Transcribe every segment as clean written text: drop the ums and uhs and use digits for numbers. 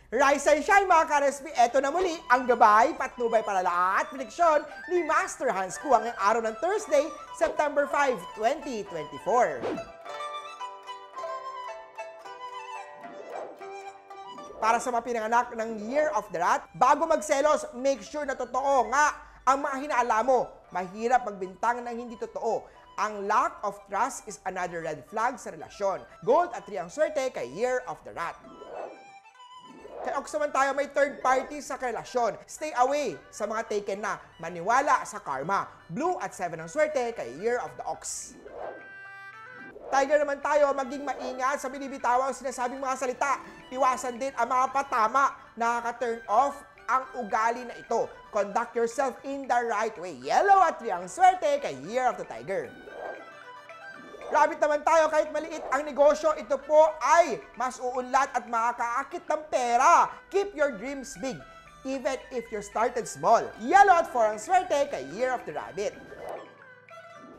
Rise and shine mga ka-RSP, eto na muli ang gabay, patnubay, palala at prediksyon ni Master Hans Kua ngayong araw ng Thursday, September 5, 2024. Para sa mga pinanganak ng Year of the Rat, bago magselos, make sure na totoo nga ang mga hinala mo. Mahirap magbintang ng hindi totoo. Ang lack of trust is another red flag sa relasyon. Gold at 3 ang swerte kay Year of the Rat. Kaya Ox naman tayo, may third party sa relasyon. Stay away sa mga taken na. Maniwala sa karma. Blue at 7 ang swerte kay Year of the Ox. Tiger naman tayo, maging maingat sa binibitawang sinasabing mga salita. Iwasan din ang mga patama. Nakaka-turn off ang ugali na ito. Conduct yourself in the right way. Yellow at 3 ang swerte kay Year of the Tiger. Rabbit naman tayo, kahit maliit ang negosyo, ito po ay mas uunlad at makakaakit ng pera. Keep your dreams big, even if you started small. Yellow at 4 ang swerte kay Year of the Rabbit.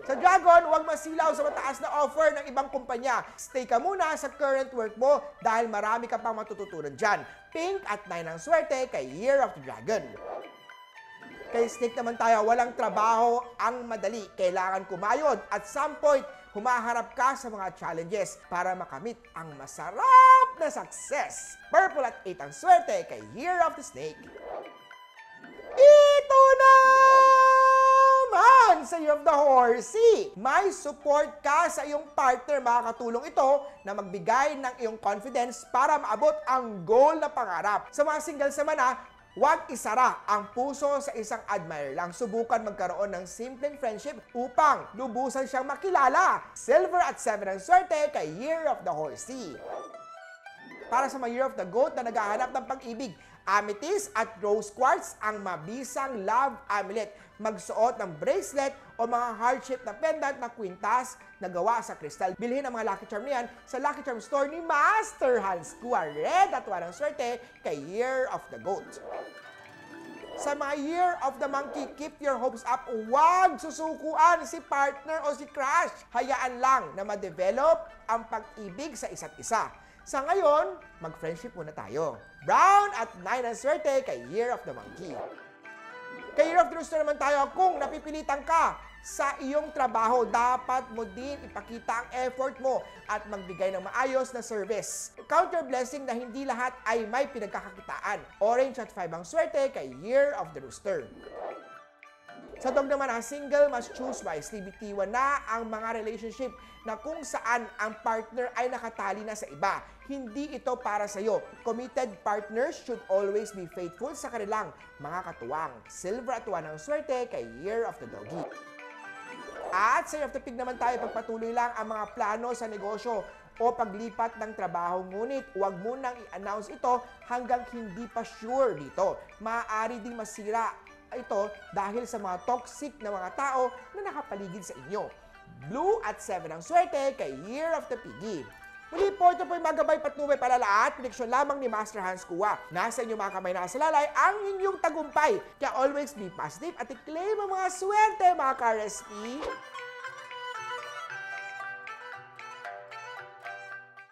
Sa Dragon, huwag masilaw sa mataas na offer ng ibang kumpanya. Stay ka muna sa current work mo dahil marami ka pang matututunan dyan. Pink at 9 ang swerte kay Year of the Dragon. Kay Snake naman tayo, walang trabaho ang madali. Kailangan kumayod. At some point, humaharap ka sa mga challenges para makamit ang masarap na success. Purple at 8 ang swerte kay Year of the Snake. Ito naman sa Year of the Horsey. May support ka sa iyong partner. Makakatulong ito na magbigay ng iyong confidence para maabot ang goal na pangarap. Sa mga singles naman huwag isara ang puso sa isang admirer lang. Subukan magkaroon ng simpleng friendship upang lubusan siyang makilala. Silver at 7 ang swerte kay Year of the Horsey. Para sa mga Year of the Goat na naghahanap ng pag-ibig, amethyst at rose quartz ang mabisang love amulet. Magsuot ng bracelet o mga heart-shaped na pendant na kwintas na gawa sa kristal. Bilhin ang mga Lucky Charm niyan sa Lucky Charm store ni Master Hans Kua. Red at 1 ang swerte kay Year of the Goat. Sa mga Year of the Monkey, keep your hopes up. Huwag susukuan si partner o si crush. Hayaan lang na ma-develop ang pag-ibig sa isa't isa. Sa ngayon, mag-friendship muna tayo. Brown at 9 ang swerte kay Year of the Monkey. Kay Year of the Rooster naman tayo, kung napipilitan ka sa iyong trabaho, dapat mo din ipakita ang effort mo at magbigay ng maayos na service. Count your blessing na hindi lahat ay may pinagkakakitaan. Orange at 5 ang swerte kay Year of the Rooster. Sa dog naman, ang single must choose wisely. Bitiwan na ang mga relationship na kung saan ang partner ay nakatali na sa iba. Hindi ito para sa iyo. Committed partners should always be faithful sa kanilang mga katuwang. Silver at 1 ang swerte kay Year of the Doggy. At sa Year of the Pig naman tayo, pagpatuloy lang ang mga plano sa negosyo o paglipat ng trabaho. Ngunit huwag munang i-announce ito hanggang hindi pa sure dito. Maaari ding masira ito dahil sa mga toxic na mga tao na nakapaligid sa inyo. Blue at 7 ang swerte kay Year of the Piggy. Muli po, ito po yung magabay, patnubay, palala at prediksyon lamang ni Master Hans Kua. Nasa inyo mga kamay, nasa lalay ang inyong tagumpay. Kaya always be positive at i-claim ang mga swerte mga ka-RSP.